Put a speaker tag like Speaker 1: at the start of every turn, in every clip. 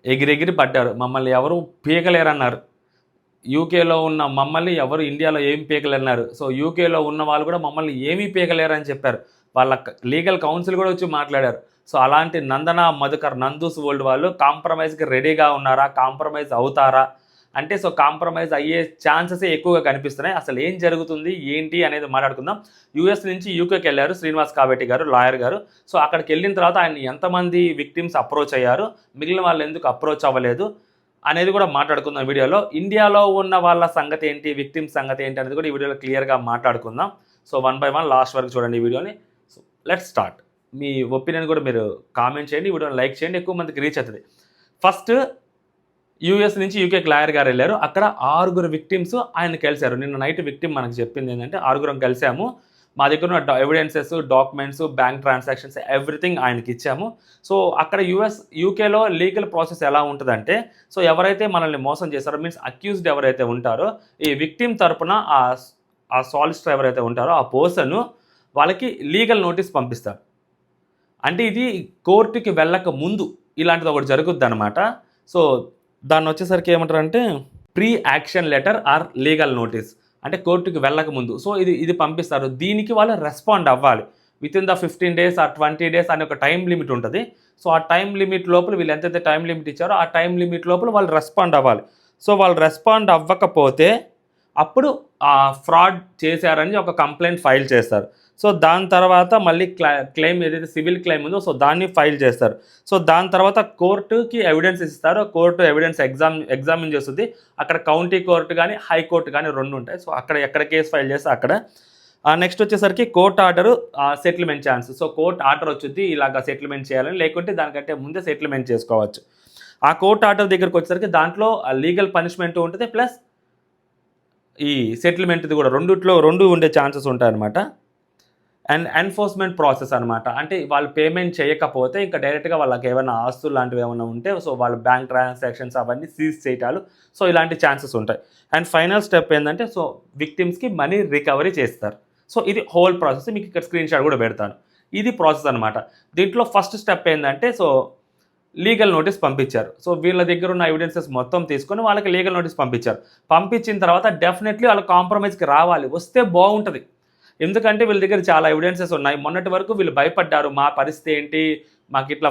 Speaker 1: ఎగిరెగిరి పడ్డారు. మమ్మల్ని ఎవరు పీకలేరన్నారు. యూకేలో ఉన్న మమ్మల్ని ఎవరు ఇండియాలో ఏమి పీకలేరన్నారు. సో యూకేలో ఉన్న వాళ్ళు కూడా మమ్మల్ని ఏమీ పీకలేరని చెప్పారు. వాళ్ళ లీగల్ కౌన్సిల్ కూడా వచ్చి మాట్లాడారు. సో అలాంటి నందన మధుకర్ నందూస్ వరల్డ్ వాళ్ళు కాంప్రమైజ్కి రెడీగా ఉన్నారా, కాంప్రమైజ్ అవుతారా అంటే, సో కాంప్రమైజ్ అయ్యే ఛాన్సెస్ ఎక్కువగా కనిపిస్తున్నాయి. అసలు ఏం జరుగుతుంది ఏంటి అనేది మాట్లాడుకుందాం. యూఎస్ నుంచి యూకేకి వెళ్ళారు శ్రీనివాస్ కావేటి గారు, లాయర్ గారు. సో అక్కడికి వెళ్ళిన తర్వాత ఆయన ఎంతమంది విక్టిమ్స్ అప్రోచ్ అయ్యారు, మిగిలిన వాళ్ళు ఎందుకు అప్రోచ్ అవ్వలేదు అనేది కూడా మాట్లాడుకుందాం వీడియోలో. ఇండియాలో ఉన్న వాళ్ళ సంగతి ఏంటి, విక్టిమ్స్ సంగతి ఏంటి అనేది కూడా ఈ వీడియోలో క్లియర్గా మాట్లాడుకుందాం. సో 1 by 1 లాస్ట్ వరకు చూడండి ఈ వీడియోని. So let's start. Me opinion కూడా మీరు కామెంట్ చేయండి, వీడియోని లైక్ చేయండి, ఎక్కువ మందికి రీచ్ అవుతుంది. ఫస్ట్ యూఎస్ నుంచి యూకేకి లాయర్ గారు వెళ్ళారు. అక్కడ 6 విక్టిమ్స్ ఆయన కలిశారు. నిన్న నైట్ విక్టిమ్ మనకు చెప్పింది ఏంటంటే 6 కలిసాము, మా దగ్గర ఉన్న evidences, documents, bank transactions everything ఆయనకి ఇచ్చాము. సో అక్కడ యూకేలో లీగల్ ప్రాసెస్ ఎలా ఉంటుందంటే, సో ఎవరైతే మనల్ని మోసం చేశారో మీన్స్ అక్యూజ్డ్ ఎవరైతే ఉంటారో ఈ విక్టిమ్ తరపున ఆ సాలిసిటర్ ఎవరైతే ఉంటారో ఆ పర్సన్ వాళ్ళకి లీగల్ నోటీస్ పంపిస్తారు. అంటే ఇది కోర్టుకి వెళ్ళక ముందు ఇలాంటిది ఒకటి జరుగుద్ది అనమాట. సో దాన్ని వచ్చేసరికి ఏమంటారంటే pre action letter or legal notice, అంటే కోర్టుకి వెళ్ళక ముందు. సో ఇది పంపిస్తారు. దీనికి వాళ్ళు రెస్పాండ్ అవ్వాలి within the 15 days or 20 days అనే ఒక టైం లిమిట్ ఉంటుంది. సో ఆ టైం లిమిట్ లోపల వీళ్ళు ఎంతైతే టైం లిమిట్ ఇచ్చారో ఆ టైం లిమిట్ లోపల వాళ్ళు రెస్పాండ్ అవ్వాలి. సో వాళ్ళు రెస్పాండ్ అవ్వకపోతే అప్పుడు ఫ్రాడ్ చేశారని ఒక కంప్లైంట్ ఫైల్ చేస్తారు. సో దాని తర్వాత మళ్ళీ క్లెయిమ్ ఏదైతే సివిల్ క్లెయిమ్ ఉందో సో దాన్ని ఫైల్ చేస్తారు. సో దాని తర్వాత కోర్టుకి ఎవిడెన్స్ ఇస్తారు. కోర్టు ఎవిడెన్స్ ఎగ్జామిన్ చేస్తుంది. అక్కడ కౌంటీ కోర్టు కానీ హైకోర్టు కానీ 2 ఉంటాయి. సో అక్కడ ఎక్కడ కేసు ఫైల్ చేస్తే అక్కడ. నెక్స్ట్ వచ్చేసరికి court order, settlement chance. So court order వచ్చింది ఇలాగ సెటిల్మెంట్ చేయాలని, లేకుంటే దానికంటే ముందే సెటిల్మెంట్ చేసుకోవచ్చు. ఆ కోర్ట్ ఆర్డర్ దగ్గరకు వచ్చేసరికి దాంట్లో లీగల్ పనిష్మెంట్ ఉంటుంది, ప్లస్ ఈ సెటిల్మెంట్ది కూడా రెండు ఉండే ఛాన్సెస్ ఉంటాయన్నమాట. అండ్ ఎన్ఫోర్స్మెంట్ ప్రాసెస్ అనమాట. అంటే వాళ్ళు పేమెంట్ చేయకపోతే ఇంకా డైరెక్ట్గా వాళ్ళకి ఏమైనా ఆస్తులు లాంటివి ఏమైనా ఉంటే సో వాళ్ళ బ్యాంక్ ట్రాన్సాక్షన్స్ అవన్నీ సీజ్ చేయటాలు, సో ఇలాంటి ఛాన్సెస్ ఉంటాయి. అండ్ ఫైనల్ స్టెప్ ఏంటంటే సో విక్టిమ్స్కి మనీ రికవరీ చేస్తారు. సో ఇది హోల్ ప్రాసెస్. మీకు ఇక్కడ స్క్రీన్ షాట్ కూడా పెడతాను. ఇది ప్రాసెస్ అనమాట. దీంట్లో ఫస్ట్ స్టెప్ ఏంటంటే సో లీగల్ నోటీస్ పంపించారు. సో వీళ్ళ దగ్గర ఉన్న ఎవిడెన్సెస్ మొత్తం తీసుకొని వాళ్ళకి లీగల్ నోటీస్ పంపించారు. పంపించిన తర్వాత డెఫినెట్లీ వాళ్ళు కాంప్రమైజ్కి రావాలి, వస్తే బాగుంటుంది. ఎందుకంటే వీళ్ళ దగ్గర చాలా ఎవిడెన్సెస్ ఉన్నాయి. మొన్నటి వరకు వీళ్ళు భయపడ్డారు, మా పరిస్థితి ఏంటి, మాకు ఇట్లా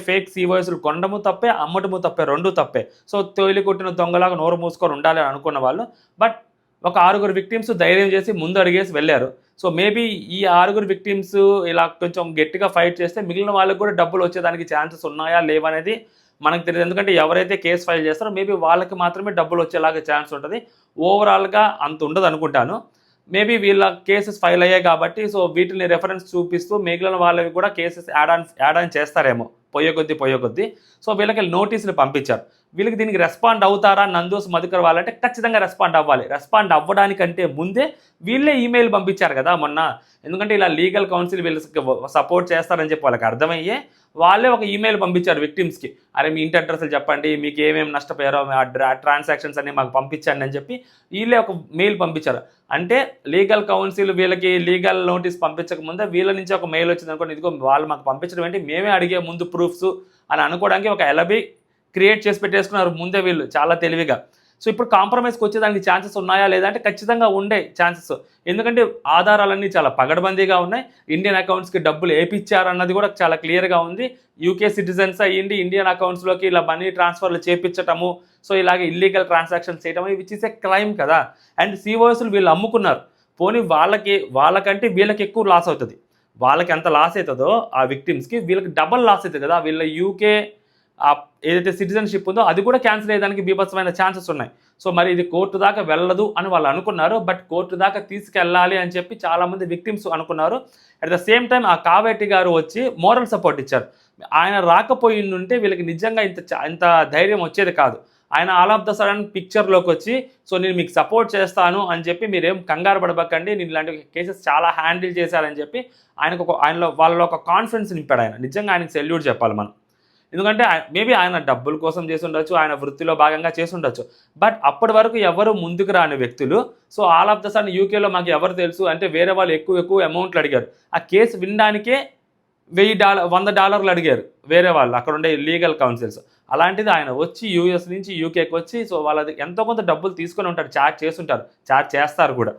Speaker 1: ఫేక్ సీవాయిస్లు కొనడము తప్పే, అమ్మటము తప్పే, 2 తప్పే. సో తొలి కొట్టిన దొంగలాగా నోరు మూసుకొని ఉండాలి అని అనుకున్న వాళ్ళు. బట్ ఒక 6 విక్టిమ్స్ ధైర్యం చేసి ముందు అడిగేసి వెళ్ళారు. సో మేబీ ఈ 6 విక్టిమ్స్ ఇలా కొంచెం గట్టిగా ఫైట్ చేస్తే మిగిలిన వాళ్ళకి కూడా డబ్బులు వచ్చేదానికి ఛాన్సెస్ ఉన్నాయా లేవా అనేది మనకు తెలియదు. ఎందుకంటే ఎవరైతే కేసు ఫైల్ చేస్తారో మేబీ వాళ్ళకి మాత్రమే డబ్బులు వచ్చేలాగా ఛాన్స్ ఉంటుంది. ఓవరాల్గా అంత ఉండదు అనుకుంటాను. మేబీ వీళ్ళ కేసెస్ ఫైల్ అయ్యాయి కాబట్టి సో వీటిని రెఫరెన్స్ చూపిస్తూ మిగిలిన వాళ్ళకి కూడా కేసెస్ యాడ్ ఆన్ చేస్తారేమో పోయే కొద్దీ. సో వీళ్ళకి నోటీసులు పంపించారు. వీళ్ళకి దీనికి రెస్పాండ్ అవుతారా నందూస్ మధుకర్ వాళ్ళంటే ఖచ్చితంగా రెస్పాండ్ అవ్వాలి. రెస్పాండ్ అవ్వడానికంటే ముందే వీళ్ళే ఈమెయిల్ పంపించారు కదా మొన్న. ఎందుకంటే ఇలా లీగల్ కౌన్సిల్ వీళ్ళకి సపోర్ట్ చేస్తారని చెప్పి వాళ్ళకి అర్థమయ్యే వాళ్ళే ఒక ఈమెయిల్ పంపించారు విక్టిమ్స్కి. అరే మీ ఇంటి అడ్రస్లు చెప్పండి, మీకు ఏమేమి నష్టపోయారో ట్రాన్సాక్షన్స్ అన్ని మాకు పంపించండి అని చెప్పి వీళ్ళే ఒక మెయిల్ పంపించారు. అంటే లీగల్ కౌన్సిల్ వీళ్ళకి లీగల్ నోటీస్ పంపించక ముందే వీళ్ళ నుంచి ఒక మెయిల్ వచ్చింది అనుకోండి, ఇదిగో వాళ్ళు మాకు పంపించడం ఏంటి, మేమే అడిగే ముందు ప్రూఫ్స్ అని అనుకోవడానికి ఒక ఎలబీ క్రియేట్ చేసి పెట్టేసుకున్నారు ముందే వీళ్ళు చాలా తెలివిగా. సో ఇప్పుడు కాంప్రమైజ్కి వచ్చేదానికి ఛాన్సెస్ ఉన్నాయా లేదా అంటే ఖచ్చితంగా ఉండే ఛాన్సెస్. ఎందుకంటే ఆధారాలన్నీ చాలా పగడబందీగా ఉన్నాయి. ఇండియన్ అకౌంట్స్కి డబ్బులు ఏపిచ్చారన్నది కూడా చాలా క్లియర్గా ఉంది. యూకే సిటిజన్స్ అయ్యింది ఇండియన్ అకౌంట్స్లోకి ఇలా మనీ ట్రాన్స్ఫర్లు చేపించటము, సో ఇలాగే ఇల్లీగల్ ట్రాన్సాక్షన్స్ చేయటము, ఇవి చేసే క్రైమ్ కదా. అండ్ సీఓఎస్లు వీళ్ళు అమ్ముకున్నారు. పోనీ వాళ్ళకంటే వీళ్ళకి ఎక్కువ లాస్ అవుతుంది. వాళ్ళకి ఎంత లాస్ అవుతుందో ఆ విక్టిమ్స్కి వీళ్ళకి డబల్ లాస్ అవుతుంది కదా. వీళ్ళ యూకే ఏదైతే సిటిజన్షిప్ ఉందో అది కూడా క్యాన్సిల్ అయ్యేదానికి బీభత్సమైన ఛాన్సెస్ ఉన్నాయి. సో మరి ఇది కోర్టు దాకా వెళ్ళదు అని వాళ్ళు అనుకున్నారు. బట్ కోర్టు దాకా తీసుకెళ్ళాలి అని చెప్పి చాలామంది విక్టిమ్స్ అనుకున్నారు. అట్ ద సేమ్ టైం ఆ కావేటి గారు వచ్చి మోరల్ సపోర్ట్ ఇచ్చారు. ఆయన రాకపోయిందంటే వీళ్ళకి నిజంగా ఇంత ధైర్యం వచ్చేది కాదు. ఆయన ఆల్ ఆఫ్ ద సడన్ పిక్చర్లోకి వచ్చి సో నేను మీకు సపోర్ట్ చేస్తాను అని చెప్పి మీరేం కంగారు పడబక్కండి, నేను ఇలాంటి కేసెస్ చాలా హ్యాండిల్ చేశారని చెప్పి వాళ్ళలో ఒక కాన్ఫిడెన్స్ నింపాడు ఆయన. నిజంగా ఆయనకు సెల్యూట్ చెప్పాలి మనం. ఎందుకంటే మేబీ ఆయన డబ్బుల కోసం చేసి ఉండొచ్చు, ఆయన వృత్తిలో భాగంగా చేసి ఉండొచ్చు. బట్ అప్పటి వరకు ఎవరు ముందుకు రాని వ్యక్తులు so all of the sudden యూకేలో మాకు ఎవరు తెలుసు అంటే వేరే వాళ్ళు ఎక్కువ అమౌంట్లు అడిగారు. ఆ కేసు వినడానికే $100 అడిగారు వేరే వాళ్ళు, అక్కడ ఉండే లీగల్ కౌన్సిల్స్. అలాంటిది ఆయన వచ్చి యూఎస్ నుంచి యూకేకి వచ్చి సో వాళ్ళది ఎంతో కొంత డబ్బులు తీసుకొని ఉంటారు, చార్జ్ చేస్తారు కూడా.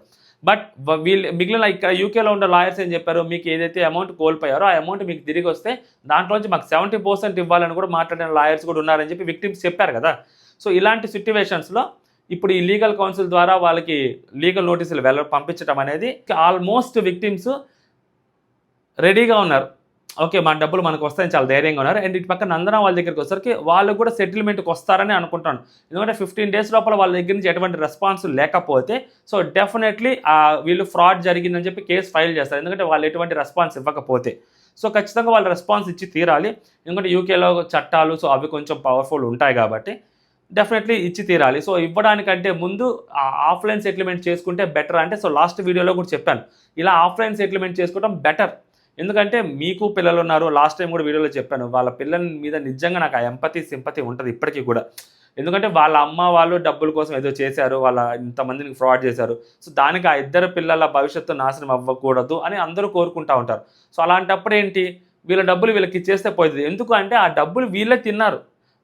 Speaker 1: బట్ వీళ్ళు మిగిలిన ఇక్కడ యూకేలో ఉన్న లాయర్స్ ఏం చెప్పారు, మీకు ఏదైతే అమౌంట్ కోల్పోయారో ఆ అమౌంట్ మీకు తిరిగి వస్తే దాంట్లోంచి మాకు 70% ఇవ్వాలని కూడా మాట్లాడిన లాయర్స్ కూడా ఉన్నారని చెప్పి విక్టిమ్స్ చెప్పారు కదా. సో ఇలాంటి సిట్యువేషన్స్లో ఇప్పుడు ఈ లీగల్ కౌన్సిల్ ద్వారా వాళ్ళకి లీగల్ నోటీసులు పంపించడం అనేది ఆల్మోస్ట్ విక్టిమ్స్ రెడీగా ఉన్నారు. ఓకే, మన డబ్బులు మనకు వస్తాయని చాలా ధైర్యంగా ఉన్నారు. అండ్ ఇటు పక్క నందన వాళ్ళ దగ్గరికి వచ్చేసరికి వాళ్ళు కూడా సెటిల్మెంట్కి వస్తారని అనుకుంటాను. ఎందుకంటే 15 days లోపల వాళ్ళ దగ్గర నుంచి ఎటువంటి రెస్పాన్స్ లేకపోతే సో డెఫినెట్లీ వీళ్ళు ఫ్రాడ్ జరిగిందని చెప్పి కేసు ఫైల్ చేస్తారు. ఎందుకంటే వాళ్ళు ఎటువంటి రెస్పాన్స్ ఇవ్వకపోతే సో ఖచ్చితంగా వాళ్ళు రెస్పాన్స్ ఇచ్చి తీరాలి. ఎందుకంటే యూకేలో చట్టాలు సో అవి కొంచెం పవర్ఫుల్ ఉంటాయి కాబట్టి డెఫినెట్లీ ఇచ్చి తీరాలి. సో ఇవ్వడానికంటే ముందు ఆఫ్లైన్ సెటిల్మెంట్ చేసుకుంటే బెటర్. అంటే సో లాస్ట్ వీడియోలో కూడా చెప్పాను, ఇలా ఆఫ్లైన్ సెటిల్మెంట్ చేసుకోవడం బెటర్. ఎందుకంటే మీకు పిల్లలు ఉన్నారు, లాస్ట్ టైం కూడా వీడియోలో చెప్పాను, వాళ్ళ పిల్లల మీద నిజంగా నాకు ఆ ఎంపతి సింపతి ఉంటుంది ఇప్పటికీ కూడా. ఎందుకంటే వాళ్ళ అమ్మ వాళ్ళు డబ్బుల కోసం ఏదో చేశారు, వాళ్ళ ఇంతమందిని ఫ్రాడ్ చేశారు. సో దానికి ఆ ఇద్దరు పిల్లల భవిష్యత్తు నాశనం అవ్వకూడదు అని అందరూ కోరుకుంటూ ఉంటారు. సో అలాంటప్పుడు ఏంటి, వీళ్ళ డబ్బులు వీళ్ళకి ఇచ్చేస్తే పోతుంది. ఎందుకు అంటే ఆ డబ్బులు వీళ్ళే తిన్నారు,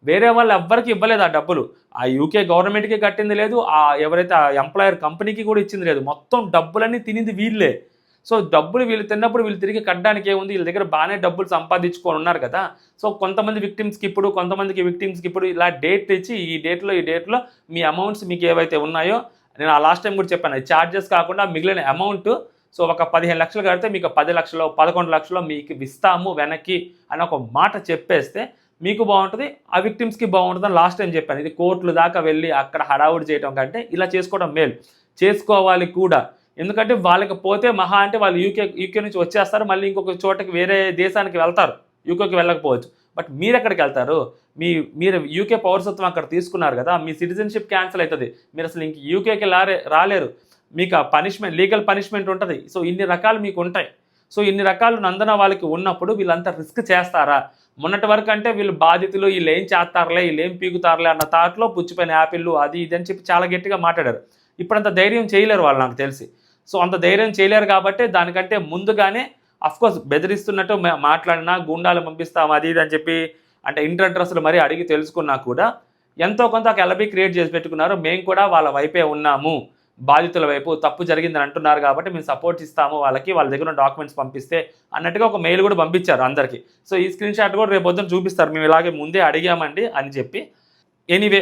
Speaker 1: వేరే వాళ్ళు ఎవ్వరికి ఇవ్వలేదు ఆ డబ్బులు. ఆ యూకే గవర్నమెంట్కి కట్టింది లేదు, ఎవరైతే ఆ ఎంప్లాయర్ కంపెనీకి కూడా ఇచ్చింది లేదు, మొత్తం డబ్బులన్నీ తినింది వీళ్ళే. సో డబ్బులు వీళ్ళు తిన్నప్పుడు వీళ్ళు తిరిగి కట్టడానికి ఏముంది, వీళ్ళ దగ్గర బాగానే డబ్బులు సంపాదించుకొని ఉన్నారు కదా. సో కొంతమంది విక్టిమ్స్కి ఇప్పుడు ఇలా డేట్ ఇచ్చి ఈ డేట్లో మీ అమౌంట్స్ మీకు ఏవైతే ఉన్నాయో, నేను ఆ లాస్ట్ టైం కూడా చెప్పాను, ఛార్జెస్ కాకుండా మిగిలిన అమౌంట్ సో ఒక 15 లక్షలు కడితే మీకు 10 లక్షలు 11 లక్షలు మీకు ఇస్తాము వెనక్కి అని ఒక మాట చెప్పేస్తే మీకు బాగుంటుంది, ఆ విక్టిమ్స్కి బాగుంటుందని లాస్ట్ టైం చెప్పాను. ఇది కోర్టులు దాకా వెళ్ళి అక్కడ హడావుడి చేయడం కంటే ఇలా చేసుకోవడం మేలు, చేసుకోవాలి కూడా. ఎందుకంటే వాళ్ళకి పోతే మహా అంటే వాళ్ళు యూకే నుంచి వచ్చేస్తారు, మళ్ళీ ఇంకొక చోటకి వేరే దేశానికి వెళ్తారు, యూకేకి వెళ్ళకపోవచ్చు. బట్ మీరు ఎక్కడికి వెళ్తారు, మీరు యూకే పౌరసత్వం అక్కడ తీసుకున్నారు కదా, మీ సిటిజన్షిప్ క్యాన్సిల్ అవుతుంది, మీరు అసలు ఇంక యూకేకి రాలేరు, మీకు ఆ పనిష్మెంట్ లీగల్ పనిష్మెంట్ ఉంటుంది. సో ఇన్ని రకాలు మీకు ఉంటాయి. సో ఇన్ని రకాలు నందన వాళ్ళకి ఉన్నప్పుడు వీళ్ళంతా రిస్క్ చేస్తారా? మొన్నటి వరకు అంటే వీళ్ళు బాధితులు, వీళ్ళు ఏం చేస్తారులే, వీళ్ళు ఏం పీకుతారులే అన్న థాట్లో పుచ్చిపోయిన యాపిళ్ళు అది ఇది అని చెప్పి చాలా గట్టిగా మాట్లాడారు. ఇప్పుడు అంత ధైర్యం చేయలేరు వాళ్ళు నాకు తెలిసి. సో అంత ధైర్యం చేయలేరు కాబట్టి దానికంటే ముందుగానే అఫ్కోర్స్ బెదిరిస్తున్నట్టు మాట్లాడినా, గుండాలు పంపిస్తాం అది ఇది అని చెప్పి అంటే ఇంటర్ అడ్రస్లు మరీ అడిగి తెలుసుకున్నా కూడా ఎంతో కొంత ఒక ఎలబీ క్రియేట్ చేసి పెట్టుకున్నారు. మేము కూడా వాళ్ళ వైపే ఉన్నాము, బాధితుల వైపు తప్పు జరిగిందని అంటున్నారు కాబట్టి మేము సపోర్ట్ ఇస్తాము వాళ్ళకి, వాళ్ళ దగ్గర ఉన్న డాక్యుమెంట్స్ పంపిస్తే అన్నట్టుగా ఒక మెయిల్ కూడా పంపించారు అందరికీ. సో ఈ స్క్రీన్ షాట్ కూడా రేపు పొద్దున చూపిస్తారు, మేము ఇలాగే ముందే అడిగామండి అని చెప్పి. ఎనీవే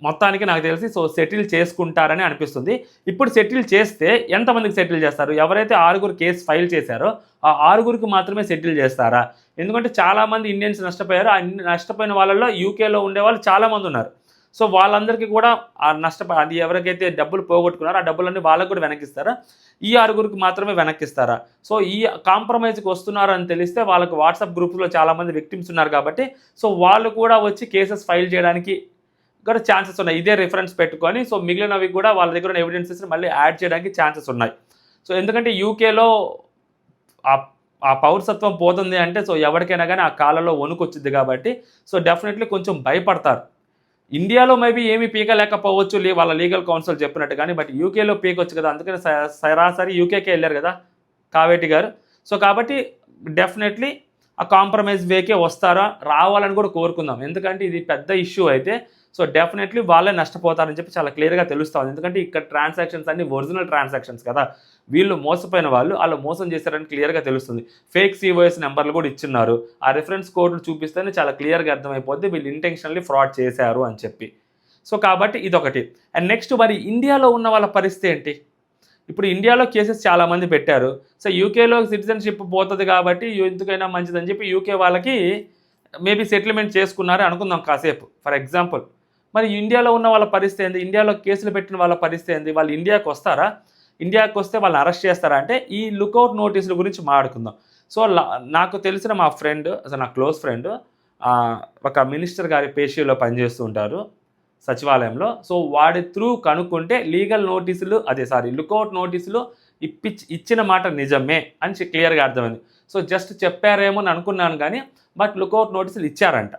Speaker 1: మొత్తానికి నాకు తెలిసి సో సెటిల్ చేసుకుంటారని అనిపిస్తుంది. ఇప్పుడు సెటిల్ చేస్తే ఎంతమందికి సెటిల్ చేస్తారు? ఎవరైతే 6 కేసు ఫైల్ చేశారో ఆ 6 మాత్రమే సెటిల్ చేస్తారా? ఎందుకంటే చాలామంది ఇండియన్స్ నష్టపోయారు. ఆ నష్టపోయిన వాళ్ళలో యూకేలో ఉండే వాళ్ళు చాలామంది ఉన్నారు. సో వాళ్ళందరికీ కూడా ఆ అది ఎవరికైతే డబ్బులు పోగొట్టుకున్నారో ఆ డబ్బులన్నీ వాళ్ళకు కూడా వెనక్కిస్తారా? ఈ 6 మాత్రమే వెనక్కిస్తారా? సో ఈ కాంప్రమైజ్కి వస్తున్నారు అని తెలిస్తే వాళ్ళకు వాట్సాప్ గ్రూప్స్లో చాలామంది విక్టిమ్స్ ఉన్నారు కాబట్టి సో వాళ్ళు కూడా వచ్చి కేసెస్ ఫైల్ చేయడానికి కూడా ఛాన్సెస్ ఉన్నాయి. ఇదే రిఫరెన్స్ పెట్టుకొని సో మిగిలినవి కూడా వాళ్ళ దగ్గర ఉన్న ఎవిడెన్సెస్ని మళ్ళీ యాడ్ చేయడానికి ఛాన్సెస్ ఉన్నాయి. సో ఎందుకంటే యూకేలో ఆ పౌరసత్వం పోతుంది అంటే సో ఎవరికైనా కానీ ఆ కాలంలో వణుకు వచ్చింది కాబట్టి సో డెఫినెట్లీ కొంచెం భయపడతారు. ఇండియాలో మేబీ ఏమీ పీకలేకపోవచ్చు వాళ్ళ లీగల్ కౌన్సిల్ చెప్పినట్టు కానీ, బట్ యూకేలో పీకొచ్చు కదా, అందుకని సరాసరి యూకేకే వెళ్ళారు కదా కావేటి గారు. సో కాబట్టి డెఫినెట్లీ ఆ కాంప్రమైజ్ వేకే వస్తారా, రావాలని కూడా కోరుకుందాం. ఎందుకంటే ఇది పెద్ద ఇష్యూ అయితే సో డెఫినెట్లీ వాళ్ళే నష్టపోతారని చెప్పి చాలా క్లియర్గా తెలుస్తుంది. ఎందుకంటే ఇక్కడ ట్రాన్సాక్షన్స్ అన్ని ఒరిజినల్ ట్రాన్సాక్షన్స్ కదా, వీళ్ళు మోసపోయిన వాళ్ళు మోసం చేశారని క్లియర్గా తెలుస్తుంది. ఫేక్ సిఓఎస్ నెంబర్లు కూడా ఇచ్చిన్నారు, ఆ రిఫరెన్స్ కోడ్లు చూపిస్తేనే చాలా క్లియర్గా అర్థమైపోద్ది వీళ్ళు ఇంటెన్షనల్లీ ఫ్రాడ్ చేశారు అని చెప్పి. సో కాబట్టి ఇదొకటి. అండ్ నెక్స్ట్ మరి ఇండియాలో ఉన్న వాళ్ళ పరిస్థితి ఏంటి? ఇప్పుడు ఇండియాలో కేసెస్ చాలామంది పెట్టారు. సో యూకేలో సిటిజన్షిప్ పోతుంది కాబట్టి ఎందుకైనా మంచిదని చెప్పి యూకే వాళ్ళకి మేబీ సెటిల్మెంట్ చేసుకున్నారే అనుకుందాం కాసేపు ఫర్ ఎగ్జాంపుల్. మరి ఇండియాలో ఉన్న వాళ్ళ పరిస్థితి ఏంది? ఇండియాలో కేసులు పెట్టిన వాళ్ళ పరిస్థితి ఏంది? వాళ్ళు ఇండియాకి వస్తారా? ఇండియాకి వస్తే వాళ్ళని అరెస్ట్ చేస్తారా? అంటే ఈ లుకౌట్ నోటీసుల గురించి మాట్లాడుకుందాం. సో నాకు తెలిసిన మా ఫ్రెండ్, అసలు నా క్లోజ్ ఫ్రెండ్, ఒక మినిస్టర్ గారి పేషీలో పనిచేస్తూ ఉంటారు సచివాలయంలో. సో వాడి త్రూ కనుక్కుంటే లుకౌట్ నోటీసులు ఇచ్చిన మాట నిజమే అని క్లియర్గా అర్థమైంది. సో జస్ట్ చెప్పారేమో అని అనుకున్నాను కానీ బట్ లుకౌట్ నోటీసులు ఇచ్చారంట.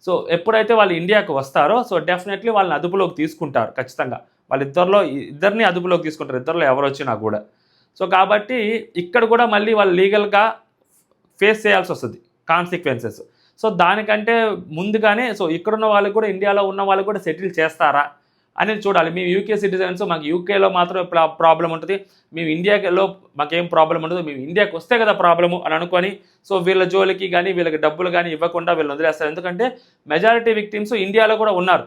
Speaker 1: సో ఎప్పుడైతే వాళ్ళు ఇండియాకి వస్తారో సో డెఫినెట్లీ వాళ్ళని అదుపులోకి తీసుకుంటారు ఖచ్చితంగా. ఇద్దరిని అదుపులోకి తీసుకుంటారు, ఇద్దరిలో ఎవరు వచ్చినా కూడా. సో కాబట్టి ఇక్కడ కూడా మళ్ళీ వాళ్ళు లీగల్గా ఫేస్ చేయాల్సి వస్తుంది కాన్సిక్వెన్సెస్. సో దానికంటే ముందుగానే సో ఇక్కడున్న వాళ్ళకి కూడా ఇండియాలో ఉన్న వాళ్ళకి కూడా సెటిల్ చేస్తారా అనేది చూడాలి. మేము యూకే సిటిజన్స్, మాకు యూకేలో మాత్రం ప్రాబ్లం ఉంటుంది, మేము ఇండియాలో మాకేం ప్రాబ్లం ఉండదు, మేము ఇండియాకి వస్తే కదా ప్రాబ్లము అని అనుకొని సో వీళ్ళ జోలికి కానీ వీళ్ళకి డబ్బులు కానీ ఇవ్వకుండా వీళ్ళు వదిలేస్తారు. ఎందుకంటే మెజారిటీ విక్టిమ్స్ ఇండియాలో కూడా ఉన్నారు,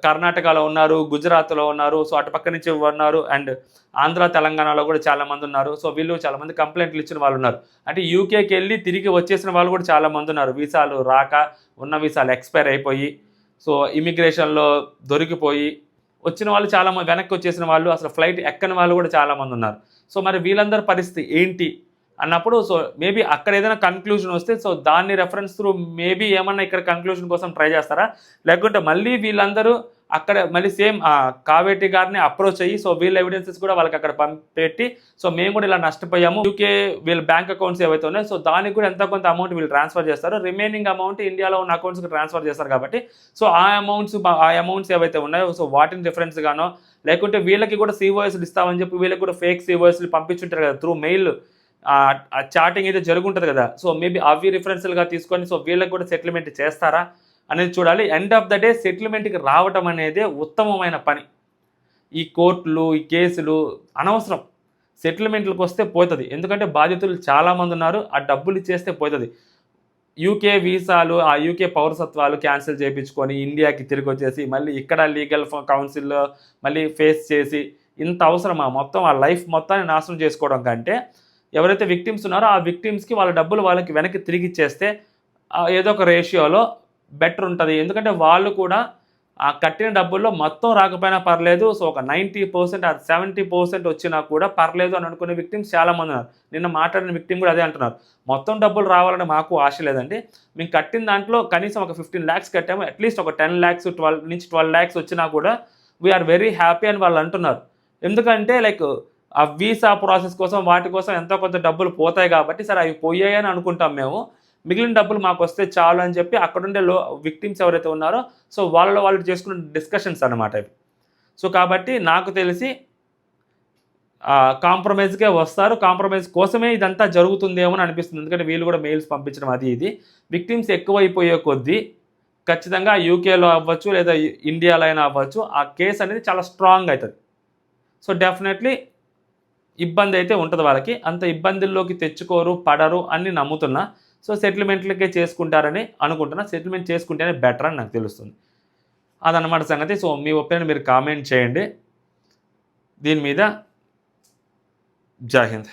Speaker 1: కర్ణాటకలో ఉన్నారు, గుజరాత్లో ఉన్నారు, సో అటుపక్క నుంచి ఉన్నారు, అండ్ ఆంధ్ర తెలంగాణలో కూడా చాలామంది ఉన్నారు. సో వీళ్ళు చాలామంది కంప్లైంట్లు ఇచ్చిన వాళ్ళు ఉన్నారు. అంటే యూకేకి వెళ్ళి తిరిగి వచ్చేసిన వాళ్ళు కూడా చాలామంది ఉన్నారు, వీసాలు రాక, ఉన్న వీసాలు ఎక్స్పైర్ అయిపోయి, సో ఇమిగ్రేషన్లో దొరికిపోయి వచ్చిన వాళ్ళు చాలామంది, వెనక్కి వచ్చేసిన వాళ్ళు, అసలు ఫ్లైట్ ఎక్కని వాళ్ళు కూడా చాలామంది ఉన్నారు. సో మరి వీళ్ళందరి పరిస్థితి ఏంటి అన్నప్పుడు సో మేబీ అక్కడ ఏదైనా కన్క్లూజన్ వస్తే సో దాన్ని రెఫరెన్స్ త్రూ మేబీ ఏమన్నా ఇక్కడ కన్క్లూజన్ కోసం ట్రై చేస్తారా, లేకుంటే మళ్ళీ వీళ్ళందరూ అక్కడ మళ్ళీ సేమ్ కావేటి గారిని అప్రోచ్ అయ్యి సో వీళ్ళ ఎవిడెన్సెస్ కూడా వాళ్ళకి అక్కడ పెట్టి సో మేము కూడా ఇలా నష్టపోయాము, యూకే వీళ్ళ బ్యాంక్ అకౌంట్స్ ఏవైతే ఉన్నాయో సో దానికి కూడా ఎంతో కొంత అమౌంట్ వీళ్ళు ట్రాన్స్ఫర్ చేస్తారు, రిమైనింగ్ అమౌంట్ ఇండియాలో ఉన్న అకౌంట్స్కి ట్రాన్స్ఫర్ చేస్తారు. కాబట్టి సో ఆ అమౌంట్స్ ఏవైతే ఉన్నాయో సో వాటిని డిఫరెన్స్ గానో, లేకుంటే వీళ్ళకి కూడా సిఓఎస్లు ఇస్తామని చెప్పి వీళ్ళకి కూడా ఫేక్ సిఓఎస్లు పంపించుంటారు కదా త్రూ మెయిల్, చాటింగ్ అయితే జరుగుంటుంది కదా, సో మేబీ అవి రిఫరెన్స్లుగా తీసుకొని సో వీళ్ళకి కూడా సెటిల్మెంట్ చేస్తారా అనేది చూడాలి. ఎండ్ ఆఫ్ ద డే సెటిల్మెంట్కి రావటం అనేది ఉత్తమమైన పని. ఈ కోర్టులు, ఈ కేసులు అనవసరం, సెటిల్మెంట్లకు వస్తే పోతుంది. ఎందుకంటే బాధితులు చాలామంది ఉన్నారు, ఆ డబ్బులు ఇచ్చేస్తే పోతుంది. యూకే వీసాలు, ఆ యూకే పౌరసత్వాలు క్యాన్సిల్ చేయించుకొని ఇండియాకి తిరిగి వచ్చేసి మళ్ళీ ఇక్కడ లీగల్ కౌన్సిల్లో మళ్ళీ ఫేస్ చేసి ఇంత అవసరమా? మొత్తం ఆ లైఫ్ మొత్తాన్ని నాశనం చేసుకోవడం కంటే ఎవరైతే విక్టిమ్స్ ఉన్నారో ఆ విక్టిమ్స్కి వాళ్ళ డబ్బులు వాళ్ళకి వెనక్కి తిరిగి ఇచ్చేస్తే ఏదో ఒక రేషియోలో బెటర్ ఉంటుంది. ఎందుకంటే వాళ్ళు కూడా ఆ కట్టిన డబ్బుల్లో మొత్తం రాకపోయినా పర్లేదు, సో ఒక 90% 70% వచ్చినా కూడా పర్లేదు అని అనుకునే విక్టిమ్స్ చాలామంది ఉన్నారు. నిన్న మాట్లాడిన విక్టిమ్ కూడా అదే అంటున్నారు, మొత్తం డబ్బులు రావాలని మాకు ఆశ లేదండి, మేము కట్టిన దాంట్లో కనీసం ఒక 15 lakhs కట్టాము, అట్లీస్ట్ ఒక 10 lakhs 12 నుంచి 12 lakhs వచ్చినా కూడా వీఆర్ వెరీ హ్యాపీ అని వాళ్ళు అంటున్నారు. ఎందుకంటే లైక్ ఆ వీసా ప్రాసెస్ కోసం వాటి కోసం ఎంతో కొంత డబ్బులు పోతాయి కాబట్టి సరే అవి పోయాయని అనుకుంటాం మేము, మిగిలిన డబ్బులు మాకు వస్తే చాలు అని చెప్పి అక్కడుండే విక్టిమ్స్ ఎవరైతే ఉన్నారో సో వాళ్ళు చేసుకున్న డిస్కషన్స్ అనమాట ఇవి. సో కాబట్టి నాకు తెలిసి కాంప్రమైజ్కే వస్తారు, కాంప్రమైజ్ కోసమే ఇదంతా జరుగుతుందేమో అని అనిపిస్తుంది. ఎందుకంటే వీళ్ళు కూడా మెయిల్స్ పంపించడం అది ఇది, విక్టిమ్స్ ఎక్కువైపోయే కొద్దీ ఖచ్చితంగా యూకేలో అవ్వచ్చు లేదా ఇండియాలో అయినా అవ్వచ్చు ఆ కేసు అనేది చాలా స్ట్రాంగ్ అవుతుంది. సో డెఫినెట్లీ ఇబ్బంది అయితే ఉంటుంది వాళ్ళకి, అంత ఇబ్బందుల్లోకి తెచ్చుకోరు, పడరు అని నమ్ముతున్నా. సో సెటిల్మెంట్లకే చేసుకుంటారని అనుకుంటున్నా, సెటిల్మెంట్ చేసుకుంటేనే బెటర్ అని నాకు తెలుస్తుంది. అదన్నమాట సంగతి. సో మీ ఒపీనియన్ మీరు కామెంట్ చేయండి దీని మీద. జై హింద్.